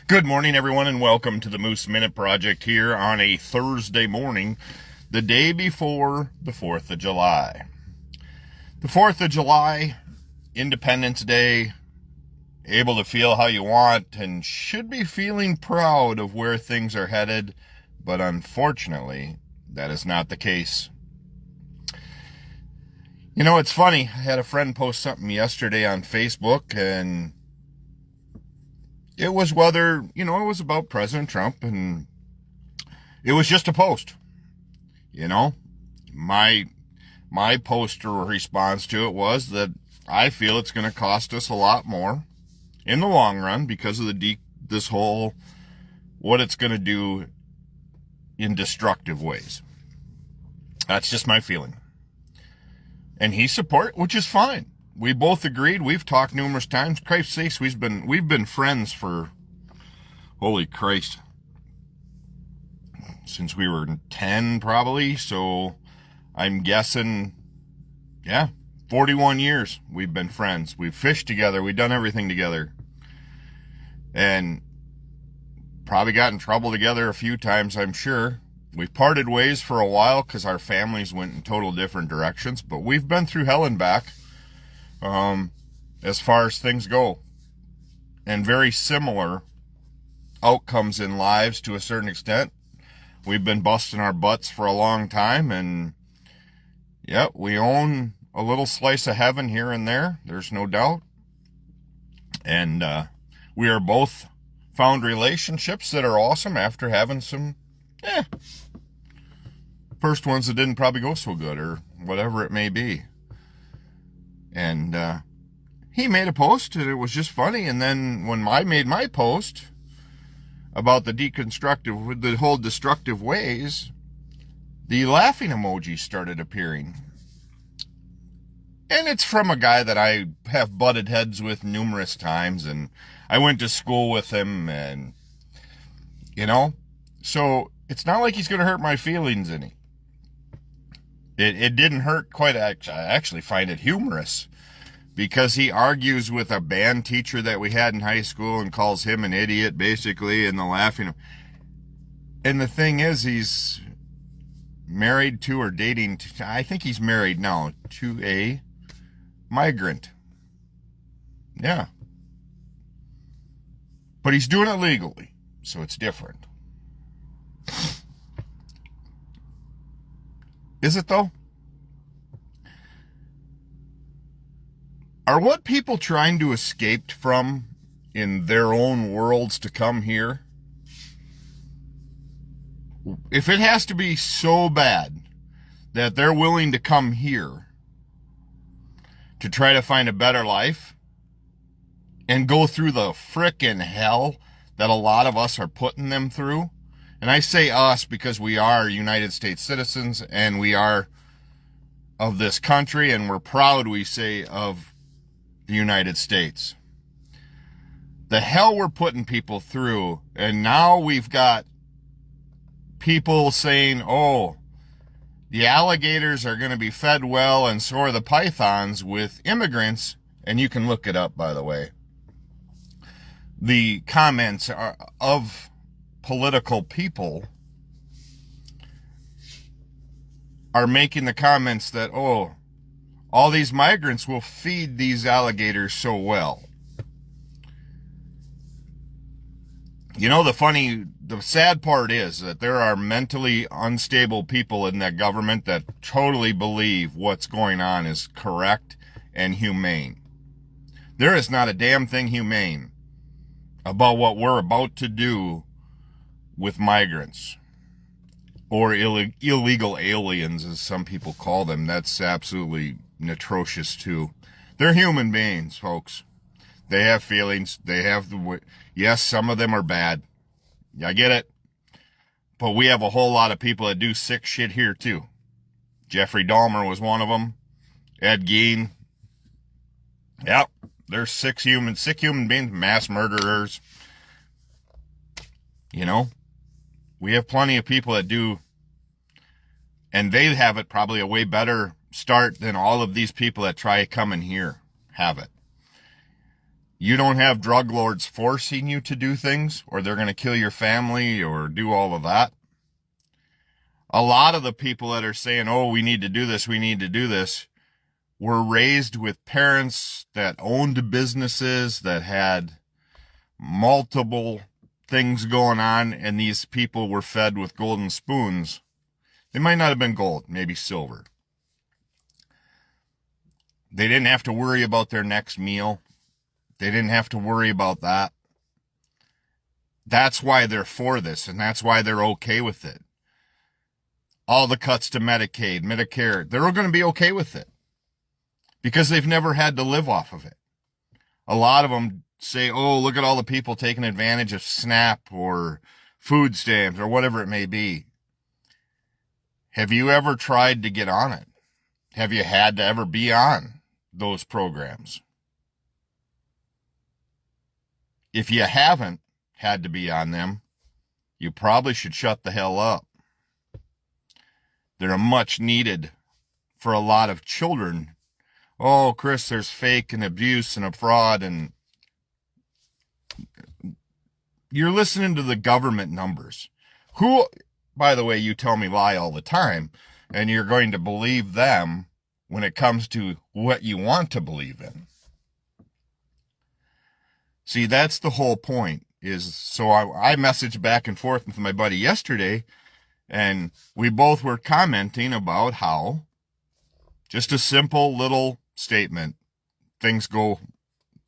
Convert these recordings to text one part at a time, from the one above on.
Good morning, everyone, and welcome to the Moose Minute Project here on a Thursday morning, the day before the 4th of July. The 4th of July, Independence Day, able to feel how you want and should be feeling proud of where things are headed, but unfortunately, that is not the case. You know, it's funny. I had a friend post something yesterday on Facebook, and it was it was about President Trump, and it was just a post. My post or response to it was that I feel it's going to cost us a lot more in the long run because of what it's going to do in destructive ways. That's just my feeling. And he support, which is fine. We both agreed. We've talked numerous times. Christ's sakes, we've been friends for, holy Christ, since we were 10 probably. So I'm guessing, 41 years we've been friends. We've fished together. We've done everything together. And probably got in trouble together a few times, I'm sure. We've parted ways for a while because our families went in total different directions. But we've been through hell and back. As far as things go, and very similar outcomes in lives to a certain extent. We've been busting our butts for a long time, and we own a little slice of heaven here and there. There's no doubt. And we are both found relationships that are awesome after having some first ones that didn't probably go so good, or whatever it may be. And he made a post, and it was just funny. And then when I made my post about the whole destructive ways, the laughing emoji started appearing. And it's from a guy that I have butted heads with numerous times, and I went to school with him, and, so it's not like he's going to hurt my feelings any. It didn't hurt quite. I actually find it humorous because he argues with a band teacher that we had in high school and calls him an idiot, basically, and the laughing. And the thing is, he's married to or dating, I think he's married now, to a migrant. Yeah. But he's doing it legally, so it's different. Is it, though? Are what people trying to escape from in their own worlds to come here? If it has to be so bad that they're willing to come here to try to find a better life and go through the frickin' hell that a lot of us are putting them through, and I say us because we are United States citizens, and we are of this country, and we're proud, we say, of the United States. The hell we're putting people through, and now we've got people saying, the alligators are going to be fed well, and so are the pythons with immigrants, and you can look it up, by the way. The comments are of political people are making the comments that, all these migrants will feed these alligators so well. The sad part is that there are mentally unstable people in that government that totally believe what's going on is correct and humane. There is not a damn thing humane about what we're about to do with migrants, or illegal aliens, as some people call them. That's absolutely atrocious too. They're human beings, folks. They have feelings. Yes, some of them are bad. I get it. But we have a whole lot of people that do sick shit here too. Jeffrey Dahmer was one of them. Ed Gein. Yep. There's sick human beings, mass murderers. We have plenty of people that do, and they have it probably a way better start than all of these people that try coming here have it. You don't have drug lords forcing you to do things, or they're going to kill your family or do all of that. A lot of the people that are saying, oh, we need to do this, were raised with parents that owned businesses that had multiple things going on, and these people were fed with golden spoons. They might not have been gold, maybe silver. They didn't have to worry about their next meal. They didn't have to worry about that. That's why they're for this, and that's why they're okay with it. All the cuts to Medicaid, Medicare, they're all going to be okay with it because they've never had to live off of it. A lot of them say, oh, look at all the people taking advantage of SNAP or food stamps or whatever it may be. Have you ever tried to get on it? Have you had to ever be on those programs? If you haven't had to be on them, you probably should shut the hell up. They're much needed for a lot of children. Oh, Chris, there's fake and abuse and a fraud, and you're listening to the government numbers. Who, by the way, you tell me lie all the time, and you're going to believe them when it comes to what you want to believe in. See, that's the whole point. So I messaged back and forth with my buddy yesterday, and we both were commenting about how, just a simple little statement, things go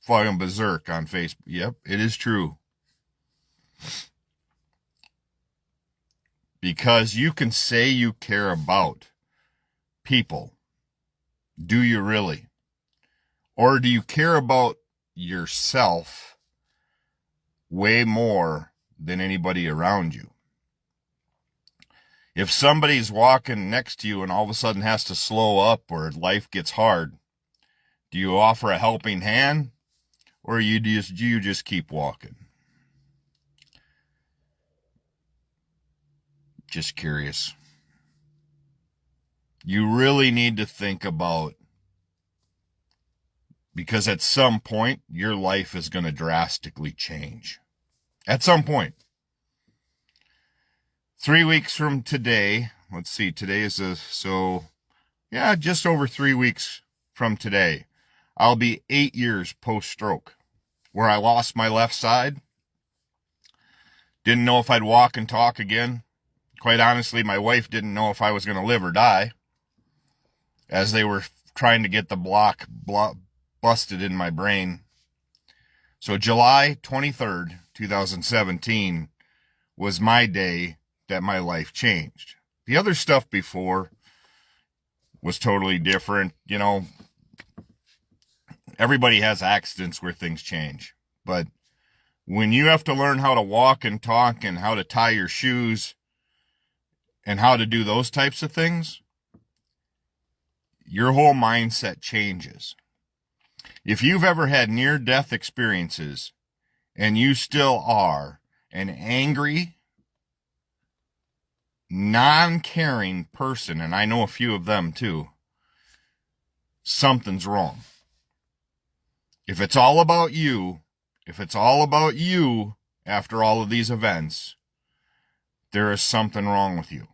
flying berserk on Facebook. Yep, it is true. Because you can say you care about people. Do you really? Or do you care about yourself way more than anybody around you? If somebody's walking next to you and all of a sudden has to slow up or life gets hard, do you offer a helping hand, or do you just keep walking? Just curious. You really need to think about, because at some point your life is going to drastically change. At some point. 3 weeks from today, let's see, today is just over 3 weeks from today, I'll be 8 years post-stroke, where I lost my left side. Didn't know if I'd walk and talk again. Quite honestly, my wife didn't know if I was going to live or die, as they were trying to get the block busted in my brain. So July 23rd, 2017 was my day that my life changed. The other stuff before was totally different. You know, everybody has accidents where things change. But when you have to learn how to walk and talk and how to tie your shoes and how to do those types of things, your whole mindset changes. If you've ever had near-death experiences and you still are an angry, non-caring person, and I know a few of them too, something's wrong. If it's all about you after all of these events, there is something wrong with you.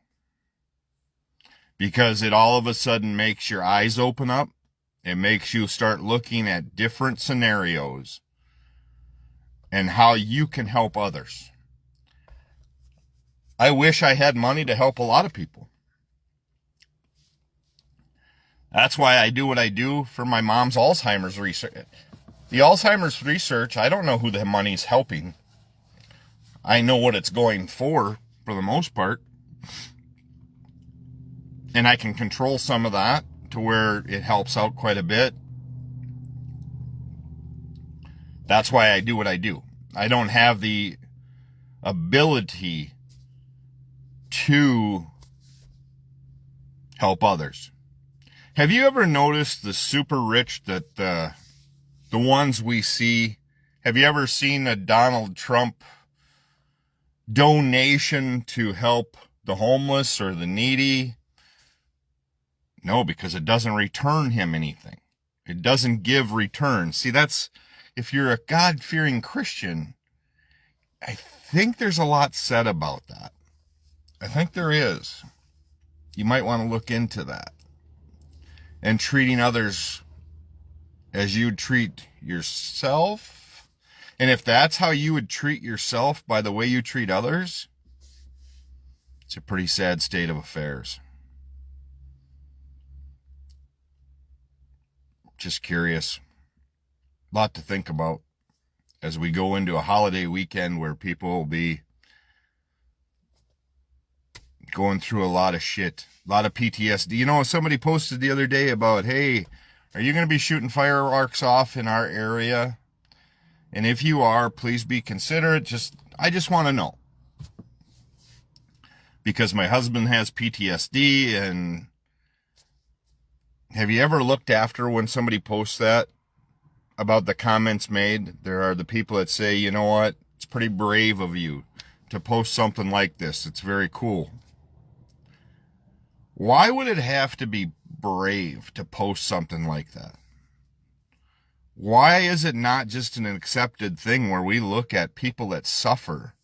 Because it all of a sudden makes your eyes open up. It makes you start looking at different scenarios and how you can help others. I wish I had money to help a lot of people. That's why I do what I do for my mom's Alzheimer's research. The Alzheimer's research, I don't know who the money's helping. I know what it's going for the most part. And I can control some of that to where it helps out quite a bit. That's why I do what I do. I don't have the ability to help others. Have you ever noticed the super rich, that the ones we see? Have you ever seen a Donald Trump donation to help the homeless or the needy? No, because it doesn't return him anything. It doesn't give return. See, if you're a God-fearing Christian, I think there's a lot said about that. I think there is. You might want to look into that. And treating others as you'd treat yourself. And if that's how you would treat yourself by the way you treat others, it's a pretty sad state of affairs. Just curious. A lot to think about as we go into a holiday weekend where people will be going through a lot of shit, a lot of PTSD. You know, somebody posted the other day about, hey, are you going to be shooting fireworks off in our area? And if you are, please be considerate. I just want to know. Because my husband has PTSD, and have you ever looked after when somebody posts that about the comments made? There are the people that say, you know what, it's pretty brave of you to post something like this. It's very cool. Why would it have to be brave to post something like that? Why is it not just an accepted thing where we look at people that suffer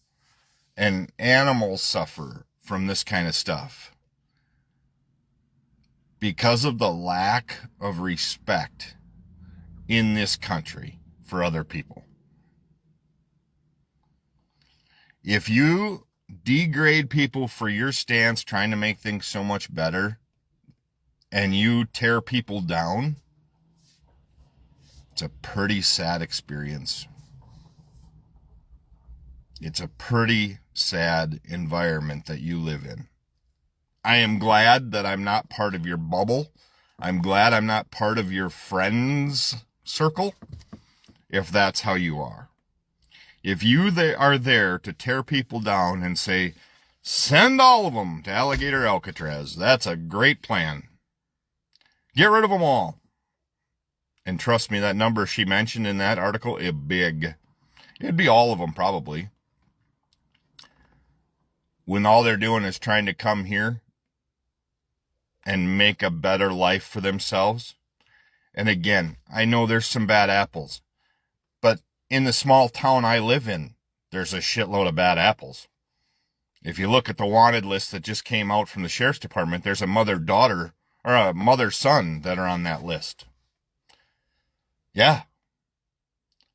and animals suffer from this kind of stuff? Because of the lack of respect in this country for other people. If you degrade people for your stance trying to make things so much better, and you tear people down, it's a pretty sad experience. It's a pretty sad environment that you live in. I am glad that I'm not part of your bubble. I'm glad I'm not part of your friends circle, if that's how you are. If you are there to tear people down and say, send all of them to Alligator Alcatraz, that's a great plan. Get rid of them all. And trust me, that number she mentioned in that article is big. It'd be all of them probably. When all they're doing is trying to come here and make a better life for themselves. And again, I know there's some bad apples, but in the small town I live in, there's a shitload of bad apples. If you look at the wanted list that just came out from the sheriff's department, there's a mother-daughter or a mother-son that are on that list. Yeah.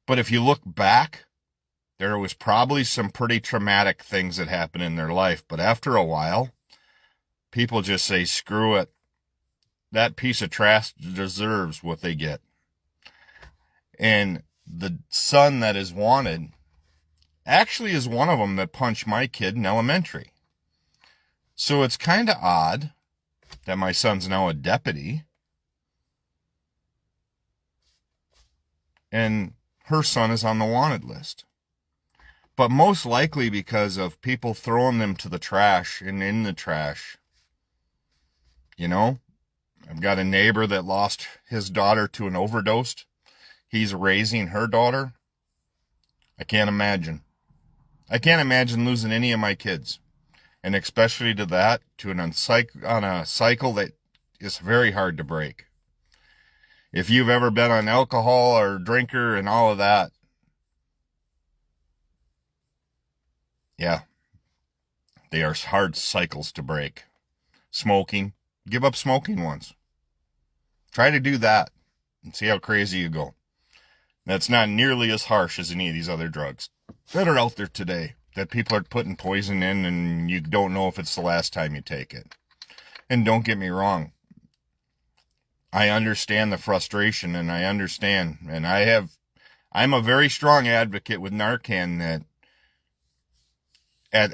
But if you look back, there was probably some pretty traumatic things that happened in their life. But after a while, people just say, screw it. That piece of trash deserves what they get. And the son that is wanted actually is one of them that punched my kid in elementary. So it's kind of odd that my son's now a deputy and her son is on the wanted list. But most likely because of people throwing them to the trash and in the trash. You know, I've got a neighbor that lost his daughter to an overdose. He's raising her daughter. I can't imagine. I can't imagine losing any of my kids. And especially to that, on a cycle that is very hard to break. If you've ever been on alcohol or drinker and all of that, yeah, they are hard cycles to break. Smoking, give up smoking once. Try to do that and see how crazy you go. That's not nearly as harsh as any of these other drugs that are out there today that people are putting poison in and you don't know if it's the last time you take it. And don't get me wrong. I understand the frustration and I understand. And I'm a very strong advocate with Narcan that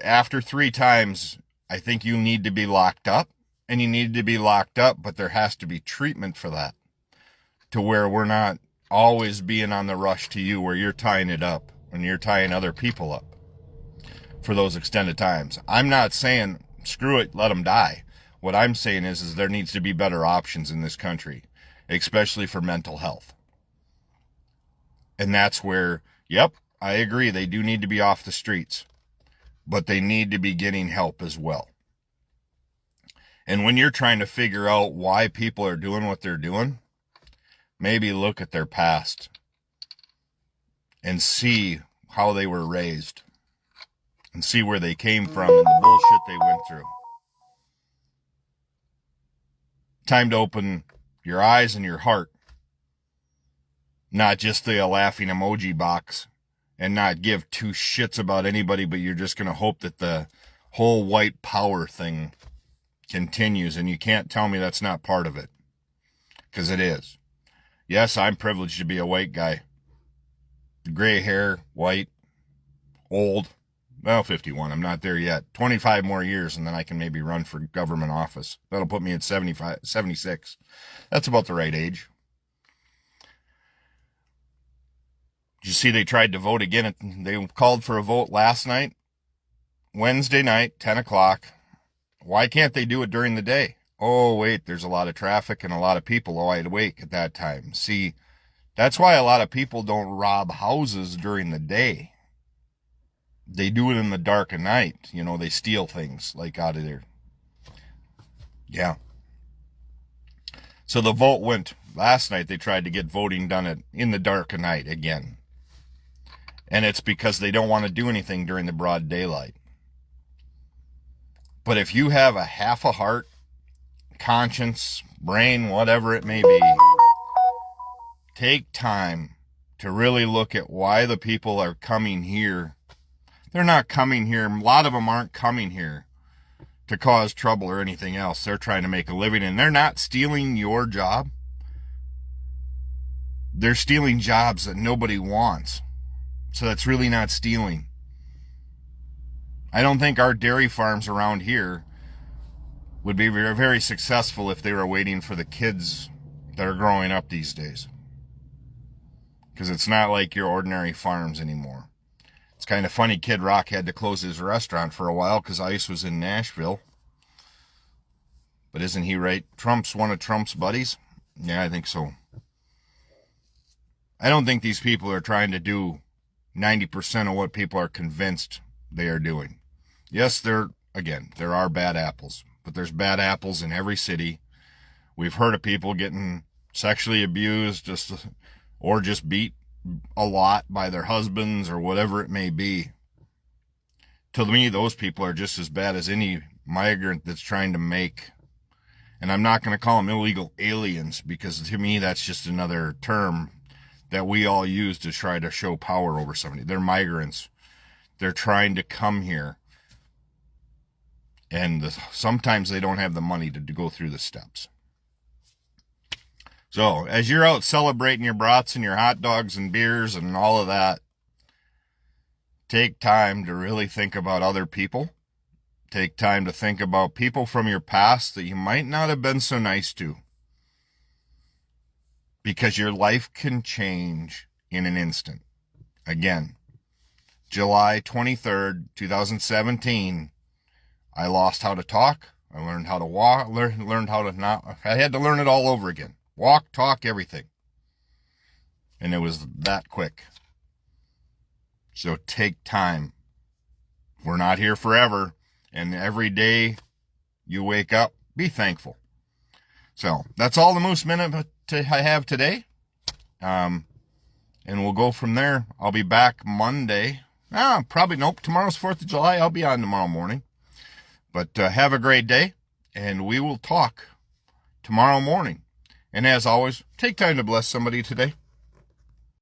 after 3 times, I think you need to be locked up. And you need to be locked up, but there has to be treatment for that. To where we're not always being on the rush to you where you're tying it up and you're tying other people up for those extended times. I'm not saying, screw it, let them die. What I'm saying is there needs to be better options in this country, especially for mental health. And that's where, yep, I agree, they do need to be off the streets, but they need to be getting help as well. And when you're trying to figure out why people are doing what they're doing, maybe look at their past. and see how they were raised and see where they came from and the bullshit they went through. Time to open your eyes and your heart, not just the laughing emoji box, and not give two shits about anybody, but you're just going to hope that the whole white power thing continues, and you can't tell me that's not part of it, because it is. Yes, I'm privileged to be a white guy. Gray hair, white, old. Well, 51. I'm not there yet. 25 more years, and then I can maybe run for government office. That'll put me at 76. That's about the right age. Did you see they tried to vote again? They called for a vote last night, Wednesday night, 10 o'clock. Why can't they do it during the day? Oh, wait, there's a lot of traffic and a lot of people wide awake at that time. See, that's why a lot of people don't rob houses during the day. They do it in the dark of night. You know, they steal things like out of there. Yeah. So the vote went last night. They tried to get voting done in the dark of night again. And it's because they don't want to do anything during the broad daylight. But if you have a half a heart, conscience, brain, whatever it may be, take time to really look at why the people are coming here. They're not coming here. A lot of them aren't coming here to cause trouble or anything else. They're trying to make a living, and they're not stealing your job. They're stealing jobs that nobody wants. So that's really not stealing. I don't think our dairy farms around here would be very, very successful if they were waiting for the kids that are growing up these days. Because it's not like your ordinary farms anymore. It's kind of funny, Kid Rock had to close his restaurant for a while because Ice was in Nashville. But isn't he right? Trump's one of Trump's buddies? Yeah, I think so. I don't think these people are trying to do 90% of what people are convinced they are doing. Yes, there are bad apples. But there's bad apples in every city. We've heard of people getting sexually abused or just beat a lot by their husbands or whatever it may be. To me, those people are just as bad as any migrant that's trying to make. And I'm not going to call them illegal aliens, because to me that's just another term that we all use to try to show power over somebody. They're migrants. They're trying to come here. And sometimes they don't have the money to go through the steps. So, as you're out celebrating your brats and your hot dogs and beers and all of that, take time to really think about other people. Take time to think about people from your past that you might not have been so nice to. Because your life can change in an instant. Again, July 23rd, 2017, I lost how to talk. I learned how to walk, learned how to not, I had to learn it all over again. Walk, talk, everything. And it was that quick. So take time. We're not here forever. And every day you wake up, be thankful. So that's all the Moose Minute I have today. And we'll go from there. I'll be back Monday. Tomorrow's 4th of July. I'll be on tomorrow morning. But have a great day, and we will talk tomorrow morning. And as always, take time to bless somebody today.